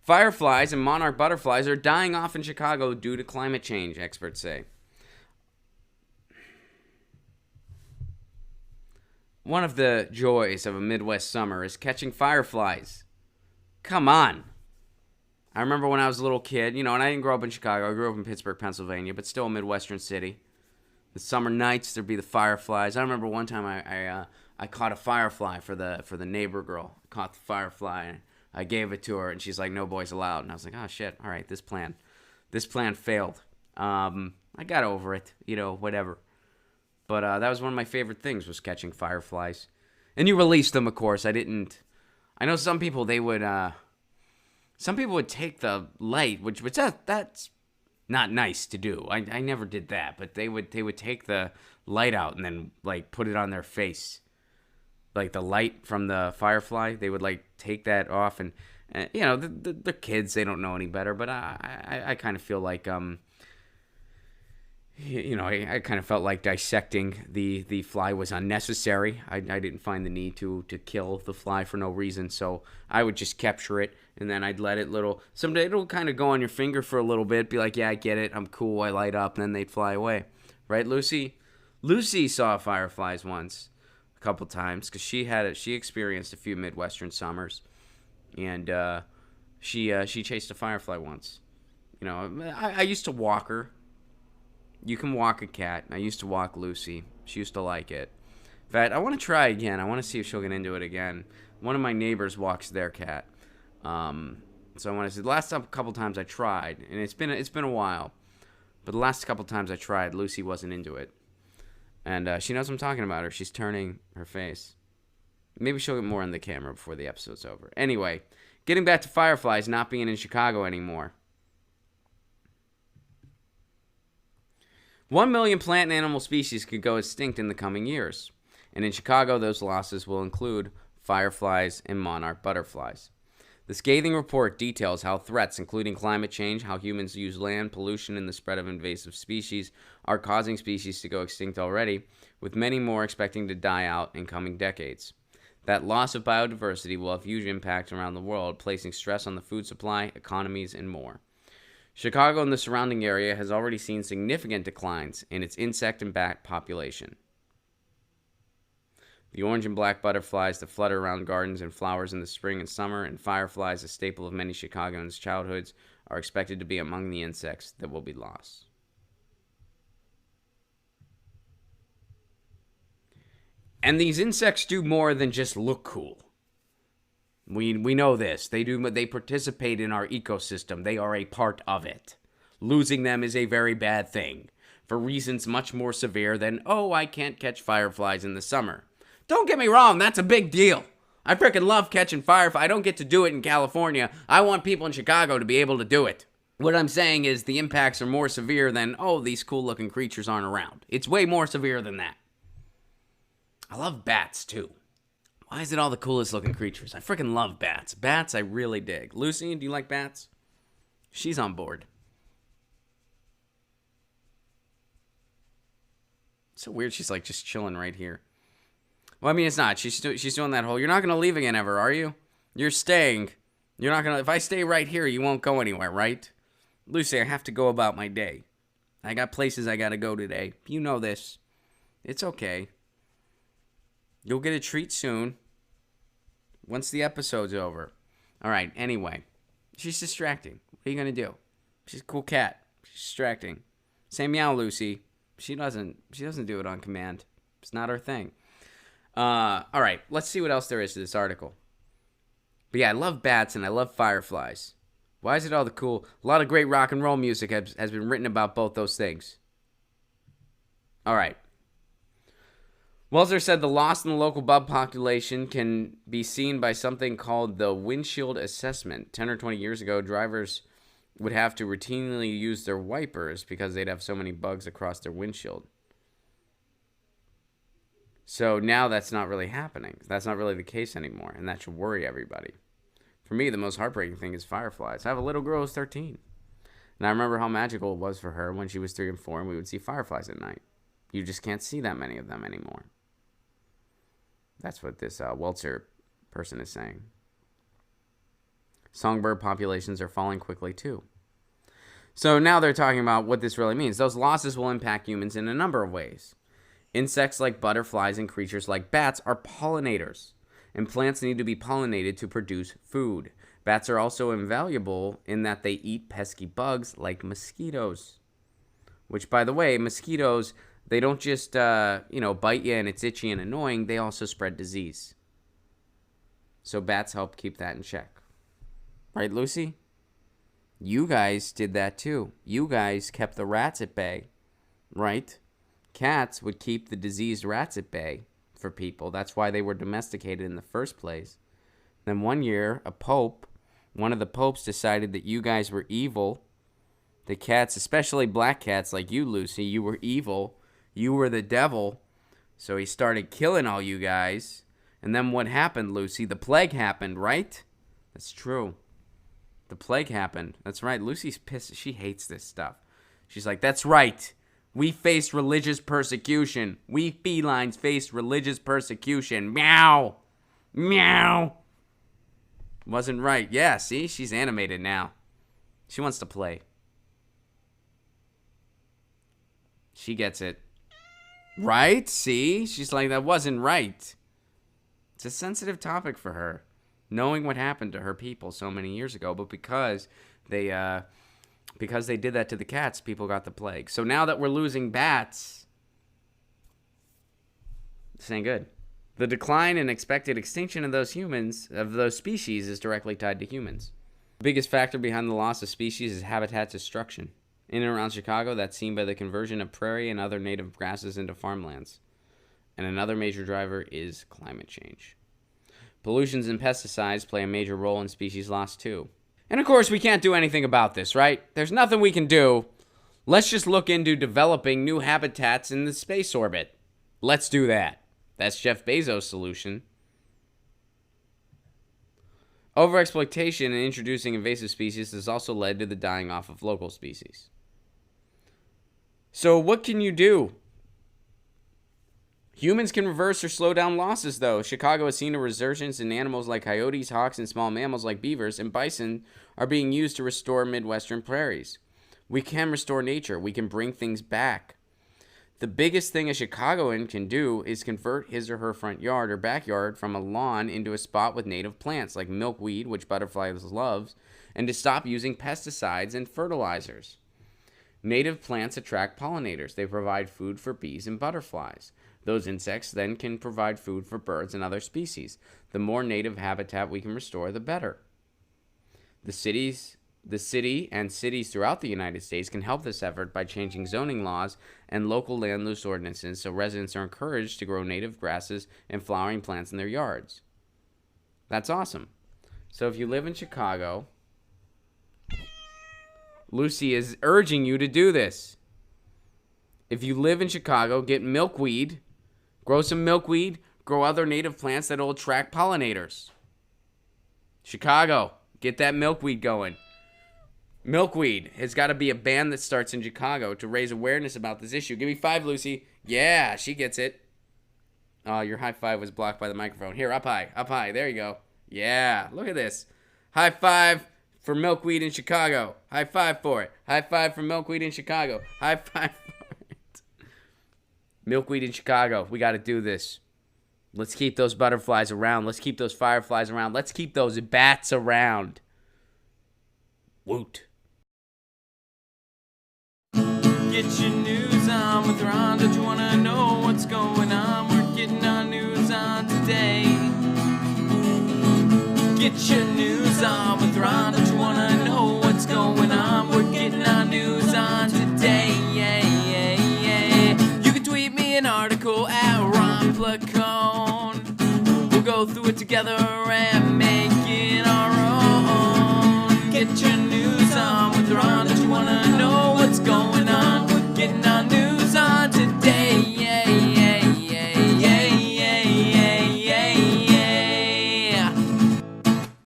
Fireflies and monarch butterflies are dying off in Chicago due to climate change, experts say. One of the joys of a Midwest summer is catching fireflies. Come on. I remember when I was a little kid, and I didn't grow up in Chicago. I grew up in Pittsburgh, Pennsylvania, but still a Midwestern city. The summer nights, there'd be the fireflies. I remember one time I caught a firefly for the neighbor girl. I caught the firefly, and I gave it to her, and she's like, "No boys allowed." And I was like, "Oh shit! All right, this plan failed." I got over it, whatever. But that was one of my favorite things, was catching fireflies. And you release them, of course. I know some people would take the light, which that's not nice to do. I never did that, but they would take the light out and then put it on their face. Like the light from the firefly, they would take that off, and the kids, they don't know any better, but I kind of feel like I kind of felt like dissecting the fly was unnecessary. I didn't find the need to kill the fly for no reason, so I would just capture it, and then I'd let it someday it'll kind of go on your finger for a little bit, be like, yeah, I get it, I'm cool, I light up, and then they'd fly away. Right, Lucy? Lucy saw fireflies once, a couple times, because she experienced a few Midwestern summers, and she chased a firefly once. I used to walk her. You can walk a cat. I used to walk Lucy. She used to like it. In fact, I want to try again. I want to see if she'll get into it again. One of my neighbors walks their cat. So I want to see. The last couple times I tried, and it's been a while, but the last couple times I tried, Lucy wasn't into it. And she knows I'm talking about her. She's turning her face. Maybe she'll get more on the camera before the episode's over. Anyway, getting back to fireflies not being in Chicago anymore. 1 million plant and animal species could go extinct in the coming years. And in Chicago, those losses will include fireflies and monarch butterflies. The scathing report details how threats, including climate change, how humans use land, pollution, and the spread of invasive species, are causing species to go extinct already, with many more expecting to die out in coming decades. That loss of biodiversity will have huge impacts around the world, placing stress on the food supply, economies, and more. Chicago and the surrounding area has already seen significant declines in its insect and bat population. The orange and black butterflies that flutter around gardens and flowers in the spring and summer, and fireflies, a staple of many Chicagoans' childhoods, are expected to be among the insects that will be lost. And these insects do more than just look cool. We know this. They participate in our ecosystem. They are a part of it. Losing them is a very bad thing, for reasons much more severe than, I can't catch fireflies in the summer. Don't get me wrong, that's a big deal. I freaking love catching fireflies. I don't get to do it in California. I want people in Chicago to be able to do it. What I'm saying is the impacts are more severe than, these cool looking creatures aren't around. It's way more severe than that. I love bats too. Why is it all the coolest looking creatures? I freaking love bats. Bats I really dig. Lucy, do you like bats? She's on board. It's so weird she's just chilling right here. Well, I mean, it's not. She's doing that whole, you're not going to leave again ever, are you? You're staying. You're not going to, if I stay right here, you won't go anywhere, right? Lucy, I have to go about my day. I got places I got to go today. You know this. It's okay. You'll get a treat soon. Once the episode's over. All right, anyway. She's distracting. What are you going to do? She's a cool cat. She's distracting. Say meow, Lucy. She doesn't do it on command. It's not her thing. All right, let's see what else there is to this article. But yeah, I love bats and I love fireflies. Why is it all the cool? A lot of great rock and roll music has been written about both those things. All right. Welser said the loss in the local bug population can be seen by something called the windshield assessment. 10 or 20 years ago, drivers would have to routinely use their wipers because they'd have so many bugs across their windshield. So now that's not really happening. That's not really the case anymore, and that should worry everybody. For me, the most heartbreaking thing is fireflies. I have a little girl who's 13, and I remember how magical it was for her when she was 3 and 4, and we would see fireflies at night. You just can't see that many of them anymore. That's what this Welzer person is saying. Songbird populations are falling quickly too. So now they're talking about what this really means. Those losses will impact humans in a number of ways. Insects like butterflies and creatures like bats are pollinators, and plants need to be pollinated to produce food. Bats are also invaluable in that they eat pesky bugs like mosquitoes. Which, by the way, mosquitoes, they don't just, bite you and it's itchy and annoying. They also spread disease. So bats help keep that in check. Right, Lucy? You guys did that too. You guys kept the rats at bay, right? Cats would keep the diseased rats at bay for people. That's why they were domesticated in the first place. Then one year, one of the popes decided that you guys were evil. The cats, especially black cats like you, Lucy, you were evil. You were the devil. So he started killing all you guys. And then what happened, Lucy? The plague happened, right? That's true. The plague happened. That's right. Lucy's pissed. She hates this stuff. She's like, that's right. We faced religious persecution. We felines faced religious persecution. Meow. Meow. Wasn't right. Yeah, see? She's animated now. She wants to play. She gets it. Right? See? She's like, that wasn't right. It's a sensitive topic for her. Knowing what happened to her people so many years ago, but because they did that to the cats, people got the plague. So now that we're losing bats, this ain't good. The decline and expected extinction of those species is directly tied to humans. The biggest factor behind the loss of species is habitat destruction. In and around Chicago, that's seen by the conversion of prairie and other native grasses into farmlands. And another major driver is climate change. Pollutions and pesticides play a major role in species loss too. And of course, we can't do anything about this, right? There's nothing we can do. Let's just look into developing new habitats in the space orbit. Let's do that. That's Jeff Bezos' solution. Overexploitation and introducing invasive species has also led to the dying off of local species. So what can you do? Humans can reverse or slow down losses, though. Chicago has seen a resurgence in animals like coyotes, hawks, and small mammals like beavers, and bison are being used to restore Midwestern prairies. We can restore nature. We can bring things back. The biggest thing a Chicagoan can do is convert his or her front yard or backyard from a lawn into a spot with native plants like milkweed, which butterflies loves, and to stop using pesticides and fertilizers. Native plants attract pollinators. They provide food for bees and butterflies. Those insects then can provide food for birds and other species. The more native habitat we can restore, the better. The city and cities throughout the United States can help this effort by changing zoning laws and local land use ordinances so residents are encouraged to grow native grasses and flowering plants in their yards. That's awesome. So if you live in Chicago, Lucy is urging you to do this. If you live in Chicago, get milkweed, grow some milkweed, grow other native plants that will attract pollinators. Chicago, get that milkweed going. Milkweed has got to be a band that starts in Chicago to raise awareness about this issue. Give me 5, Lucy. Yeah, she gets it. Oh, your high five was blocked by the microphone. Here, up high, up high. There you go. Yeah, look at this. High five for milkweed in Chicago. High five for it. High five for milkweed in Chicago. High five for it. Milkweed in Chicago. We got to do this. Let's keep those butterflies around. Let's keep those fireflies around. Let's keep those bats around. Woot. Get your news on with Ron. Don't you want to know what's going on? We're getting our news on today. Get your news on with Ron. Don't you want to know what's going on? We're getting our news on today. Yeah, yeah, yeah. You can tweet me an article at Ron Placone. We'll go through it together and make it our own. Get your